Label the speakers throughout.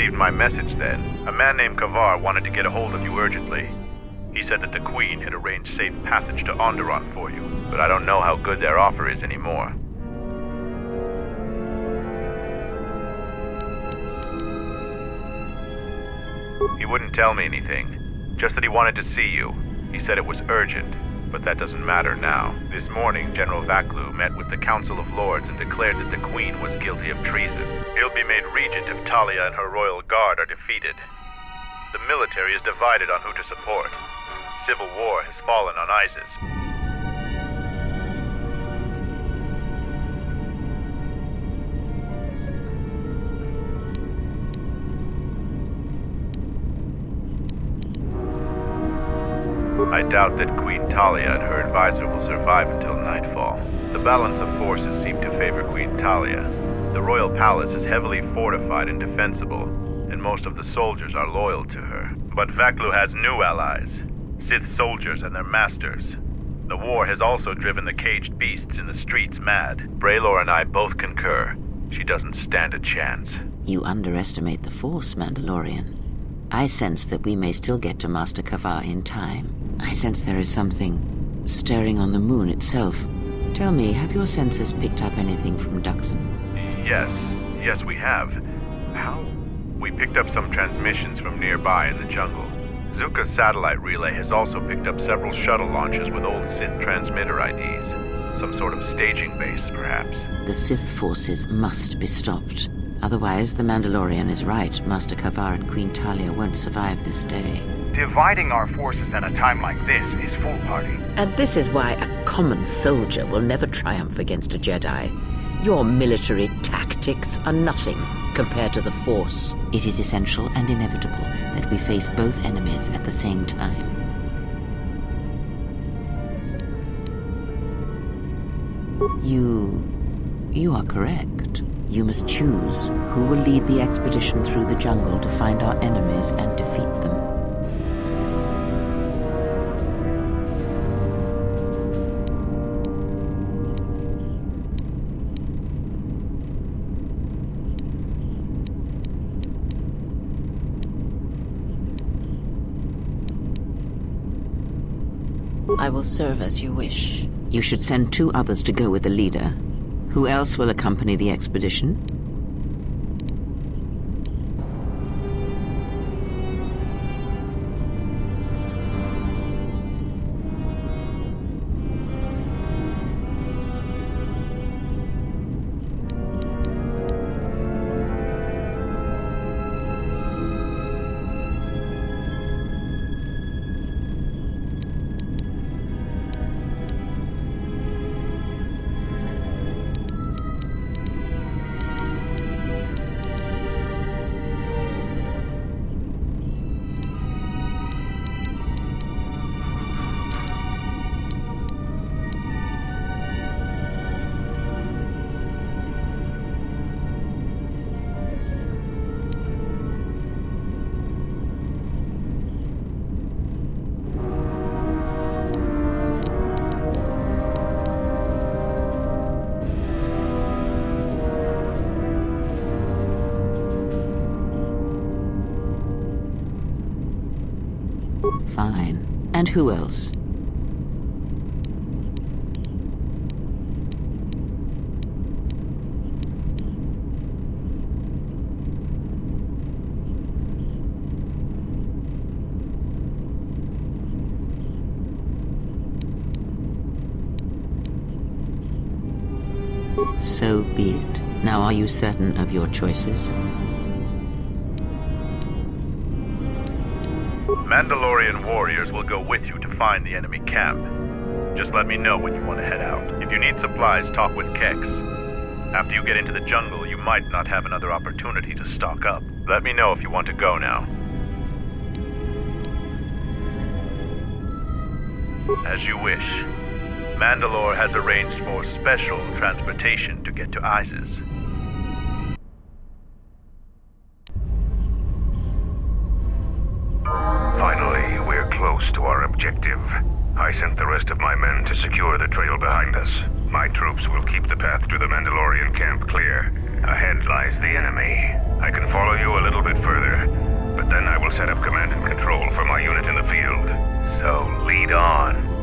Speaker 1: received my message then. A man named Kavar wanted to get a hold of you urgently. He said that the Queen had arranged safe passage to Onderon for you, but I don't know how good their offer is anymore. He wouldn't tell me anything, just that he wanted to see you. He said it was urgent, but that doesn't matter now. This morning, General Vaklu met with the Council of Lords and declared that the Queen was guilty of treason. He'll be made regent if Talia and her royal guard are defeated. The military is divided on who to support. Civil war has fallen on Iziz. I doubt that Queen Talia and her advisor will survive until nightfall. The balance of forces seem to favor Queen Talia. The royal palace is heavily fortified and defensible, and most of the soldiers are loyal to her. But Vaklu has new allies, Sith soldiers and their masters. The war has also driven the caged beasts in the streets mad. Braylor and I both concur. She doesn't stand a chance.
Speaker 2: You underestimate the Force, Mandalorian. I sense that we may still get to Master Kavar in time. I sense there is something stirring on the moon itself. Tell me, have your sensors picked up anything from Dxun?
Speaker 1: Yes, we have. How? We picked up some transmissions from nearby in the jungle. Zuka's satellite relay has also picked up several shuttle launches with old Sith transmitter IDs. Some sort of staging base, perhaps.
Speaker 2: The Sith forces must be stopped. Otherwise, the Mandalorian is right. Master Kavar and Queen Talia won't survive this day.
Speaker 3: Dividing our forces at a time like this is foolhardy.
Speaker 2: And this is why a common soldier will never triumph against a Jedi. Your military tactics are nothing compared to the Force. It is essential and inevitable that we face both enemies at the same time. You are correct. You must choose who will lead the expedition through the jungle to find our enemies and defeat them. I will serve as you wish. You should send 2 others to go with the leader. Who else will accompany the expedition? Fine. And who else? So be it. Now are you certain of your choices?
Speaker 1: Mandalorian warriors will go with you to find the enemy camp. Just let me know when you want to head out. If you need supplies, talk with Kex. After you get into the jungle, you might not have another opportunity to stock up. Let me know if you want to go now. As you wish. Mandalore has arranged for special transportation to get to Iziz.
Speaker 4: Finally, we're close to our objective. I sent the rest of my men to secure the trail behind us. My troops will keep the path to the Mandalorian camp clear. Ahead lies the enemy. I can follow you a little bit further, but then I will set up command and control for my unit in the field. So lead on.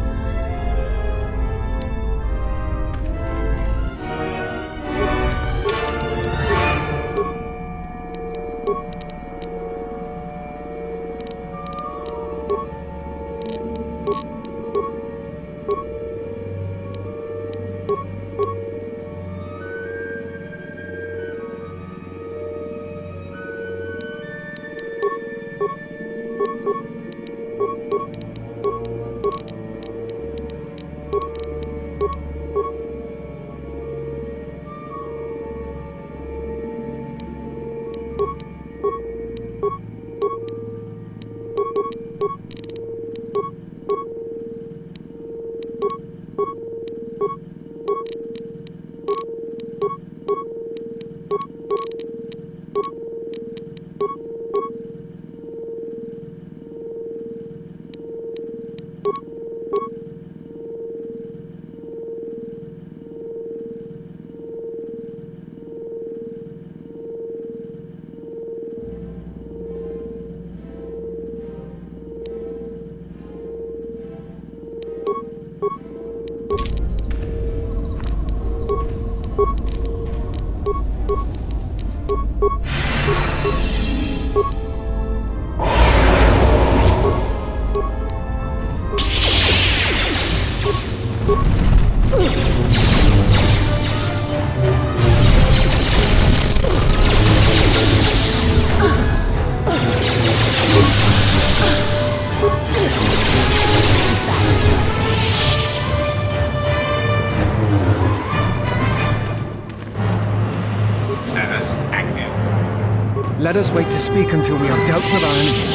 Speaker 5: Let us wait to speak until we have dealt with our enemies.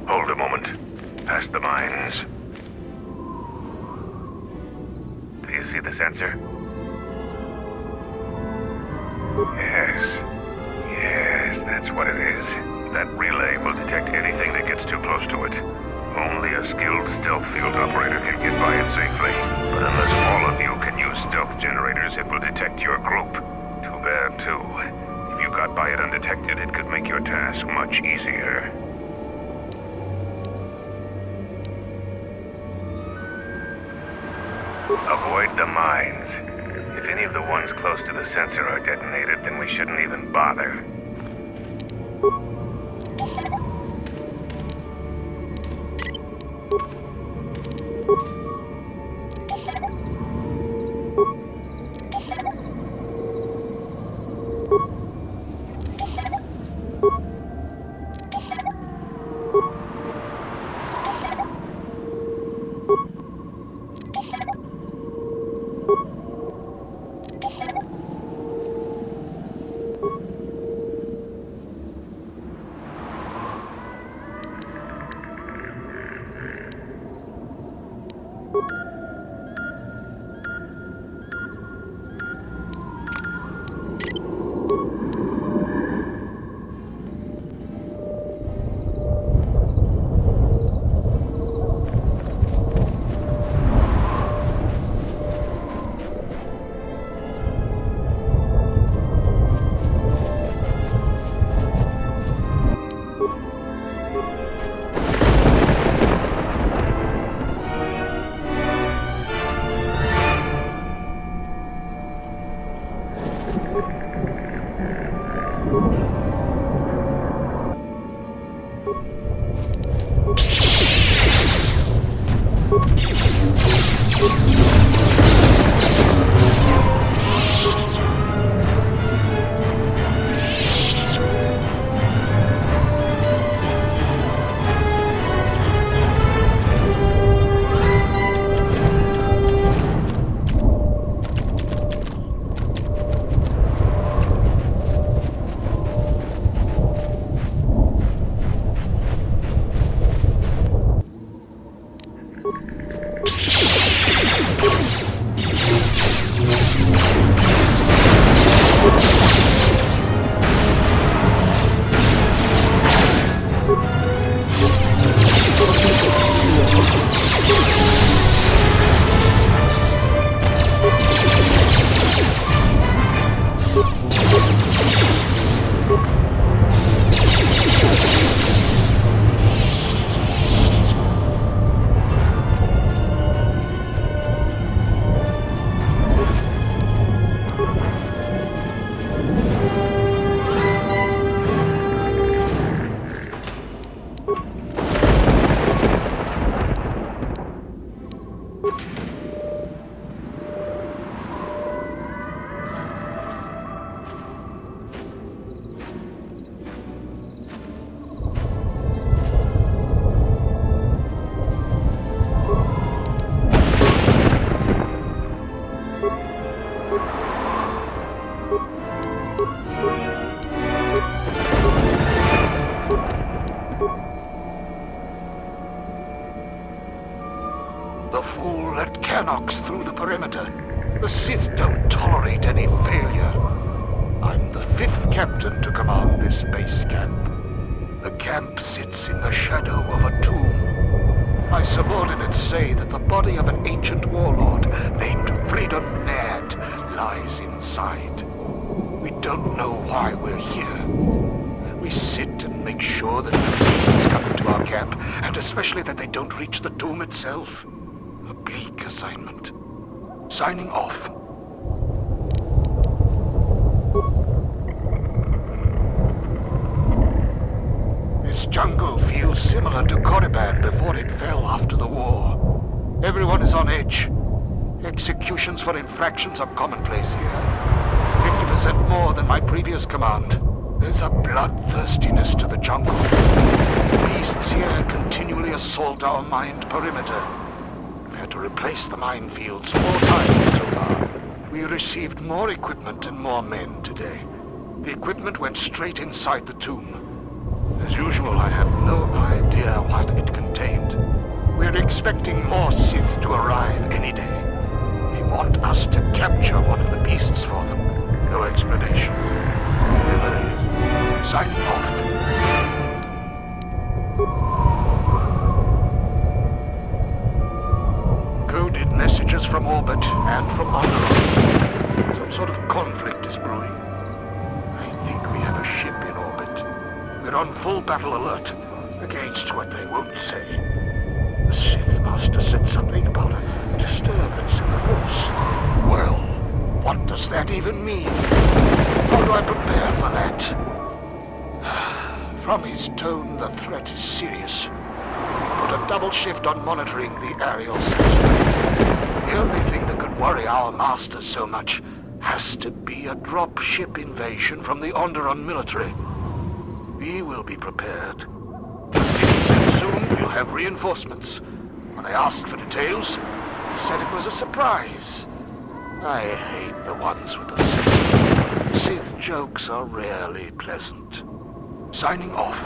Speaker 4: Hold a moment. Past the mines. Do you see the sensor? Yes, that's what it is. That relay will detect anything that gets too close to it. Only a skilled stealth field operator can get by it safely. But unless all of you can use stealth generators, it will detect your group. Too bad, too. If you got by it undetected, it could make your task much easier. Avoid the mines. If any of the ones close to the sensor are detonated, then we shouldn't even bother.
Speaker 6: perimeter. The Sith don't tolerate any failure. I'm the 5th captain to command this base camp. The camp sits in the shadow of a tomb. My subordinates say that the body of an ancient warlord named Freedon Nadd lies inside. We don't know why we're here. We sit and make sure that no beasts come into our camp, and especially that they don't reach the tomb itself. A bleak assignment. Signing off. This jungle feels similar to Korriban before it fell after the war. Everyone is on edge. Executions for infractions are commonplace here. 50% more than my previous command. There's a bloodthirstiness to the jungle. Beasts here continually assault our mined perimeter. We've had to replace the minefields 4 times so far. We received more equipment and more men today. The equipment went straight inside the tomb. As usual, I have no idea what it contained. We're expecting more Sith to arrive any day. They want us to capture one of the beasts for them. No explanation. Signing off. Coded messages from orbit and from Onderon. Some sort of conflict is brewing. I think we have a ship in orbit. We're on full battle alert against what they won't say. The Sith Master said something about a disturbance in the Force. Well, what does that even mean? How do I prepare for that? From his tone, the threat is serious. Put a double shift on monitoring the aerial sensor. The only thing that could worry our masters so much has to be a drop ship invasion from the Onderon military. We will be prepared. The Sith said soon we'll have reinforcements. When I asked for details, he said it was a surprise. I hate the ones with the Sith. Sith jokes are rarely pleasant. Signing off.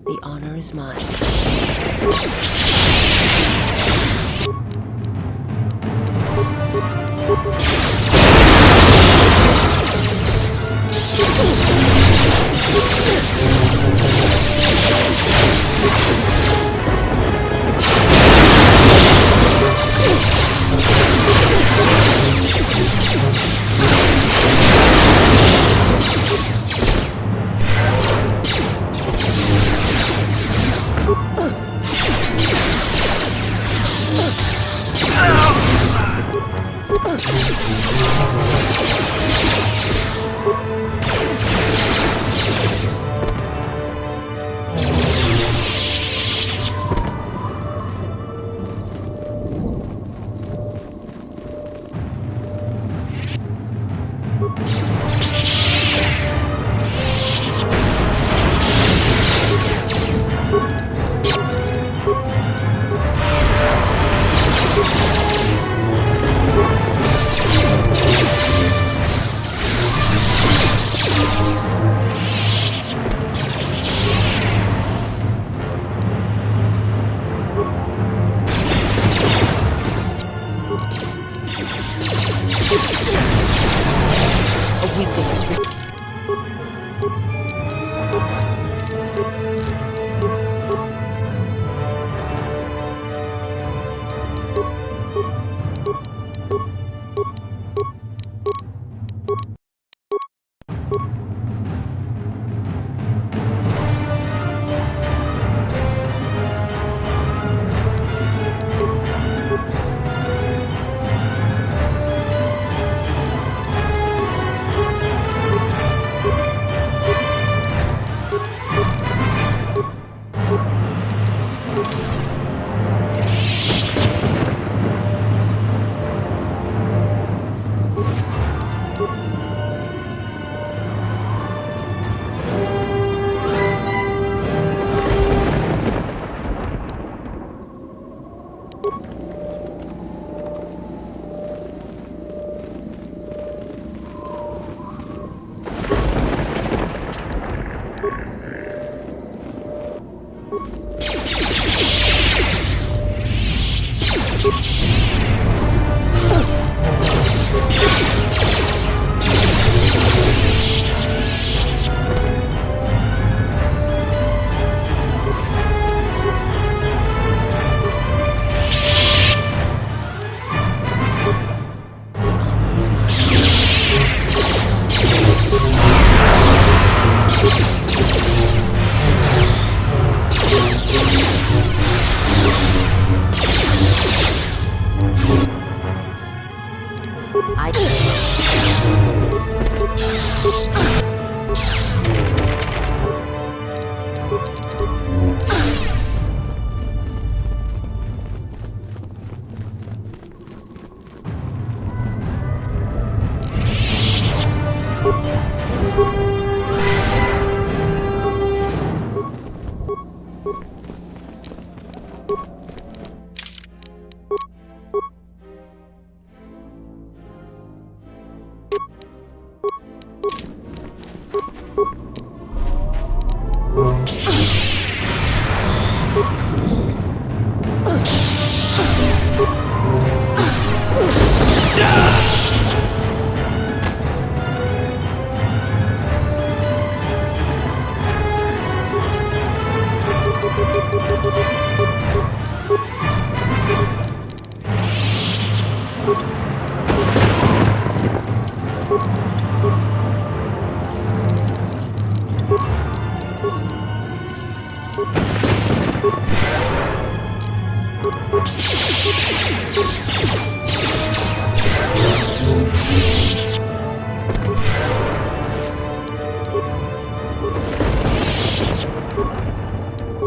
Speaker 7: The honor is mine.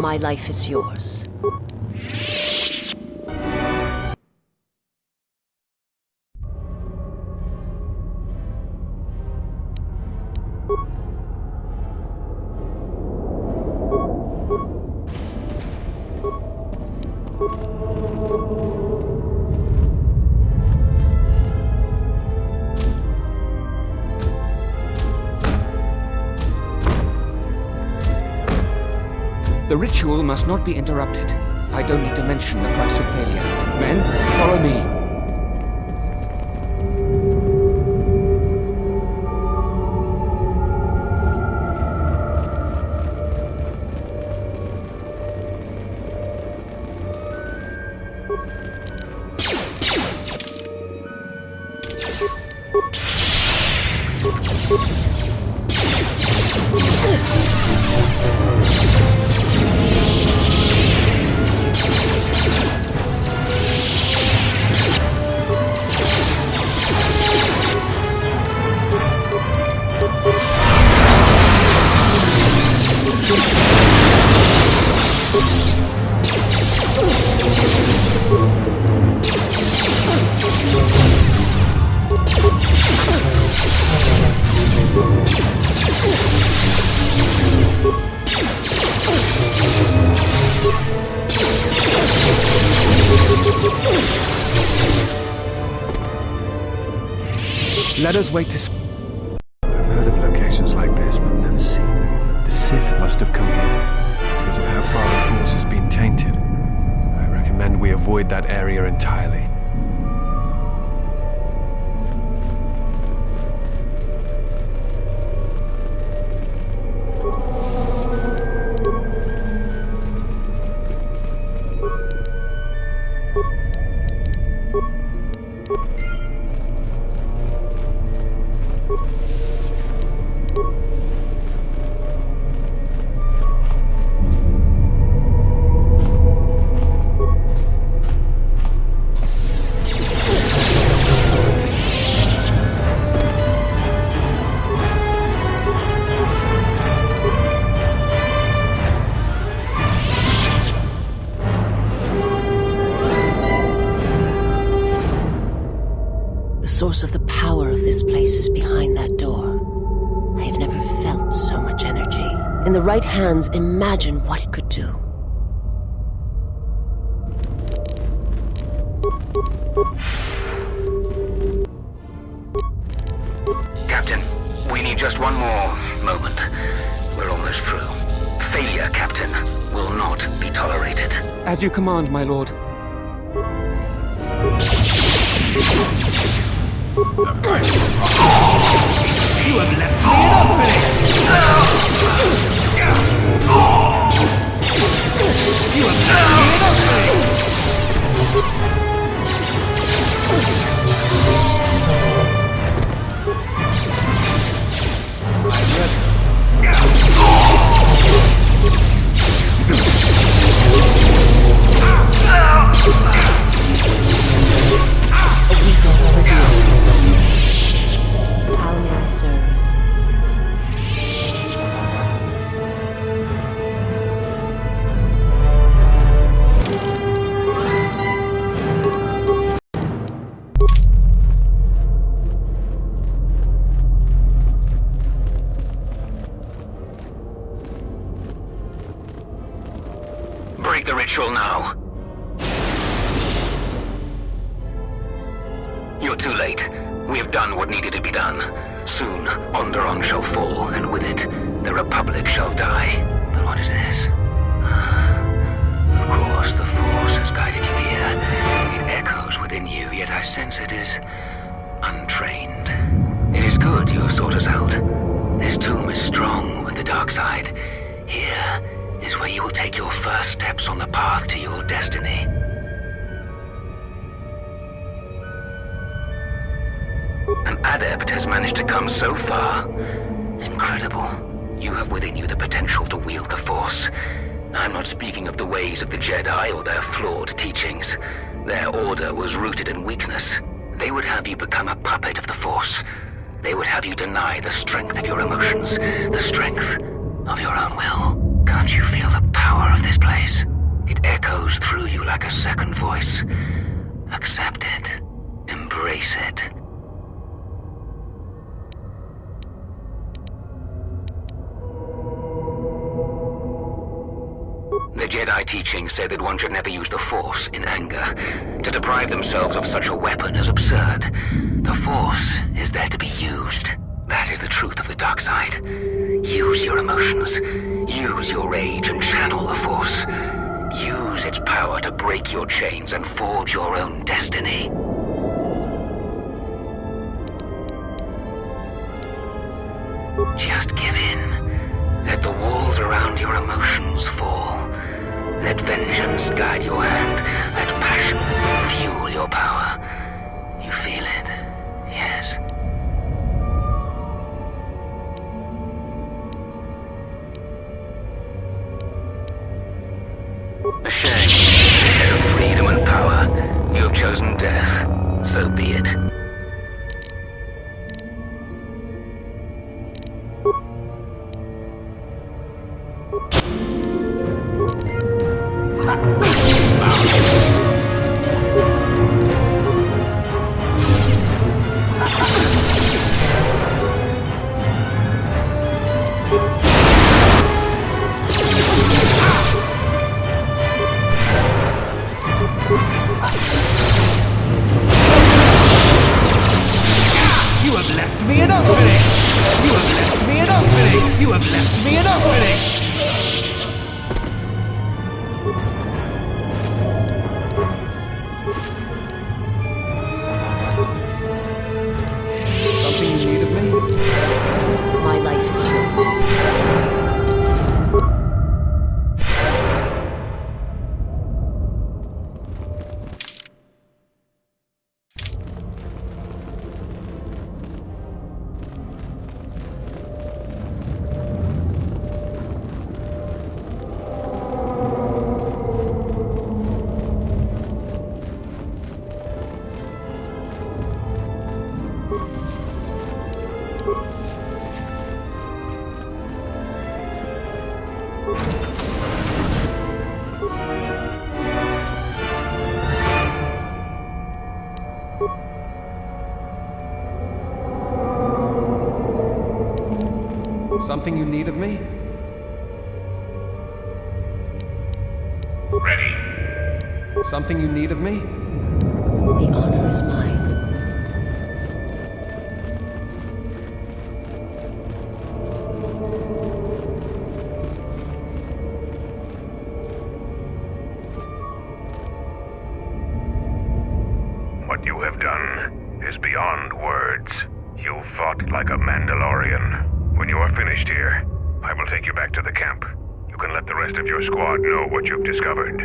Speaker 7: My life is yours.
Speaker 8: The ritual must not be interrupted. I don't need to mention the price of failure. Men, follow me.
Speaker 5: Let us wait to I've heard of locations like this, but never seen one. The Sith must have come here. Because of how far the Force has been tainted, I recommend we avoid that area entirely.
Speaker 7: The source of the power of this place is behind that door. I have never felt so much energy. In the right hands, imagine what it could do.
Speaker 9: Captain, we need just one more moment. We're almost through. Failure, Captain, will not
Speaker 8: As you command, my lord.
Speaker 3: You have left me an opening! You have left me an opening! I'm ready.
Speaker 7: How may I serve?
Speaker 9: Break the ritual now. You're too late. We have done what needed to be done. Soon, Onderon shall fall, and with it, the Republic shall die. But what is this? Of course, the Force has guided you here. It echoes within you, yet I sense it is untrained. It is good you have sought us out. This tomb is strong with the dark side. Here is where you will take your first steps on the path to your destiny. An adept has managed to come so far. Incredible. You have within you the potential to wield the Force. I'm not speaking of the ways of the Jedi or their flawed teachings. Their order was rooted in weakness. They would have you become a puppet of the Force. They would have you deny the strength of your emotions, the strength of your own will. Can't you feel the power of this place? It echoes through you like a second voice. Accept it. Embrace it. The Jedi teachings say that one should never use the Force in anger. To deprive themselves of such a weapon is absurd. The Force is there to be used. That is the truth of the dark side. Use your emotions. Use your rage and channel the Force. Use its power to break your chains and forge your own destiny. Just give in. Let the walls around your emotions fall. Let vengeance guide your hand. Let passion fuel your power. You feel it, yes? A shame. Instead of freedom and power, you have chosen death. So be it.
Speaker 3: You have left me an opening! You have left me an opening! You have left me an opening!
Speaker 5: Something you need of me?
Speaker 7: My life is yours.
Speaker 5: Something you need of me?
Speaker 4: Ready.
Speaker 5: Something you need of me?
Speaker 7: The honor is mine.
Speaker 4: done is beyond words. You fought like a Mandalorian. When you are finished here, I will take you back to the camp. You can let the rest of your squad know what you've discovered.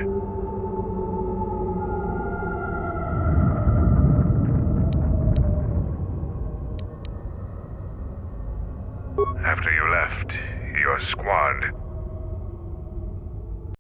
Speaker 4: After you left, your squad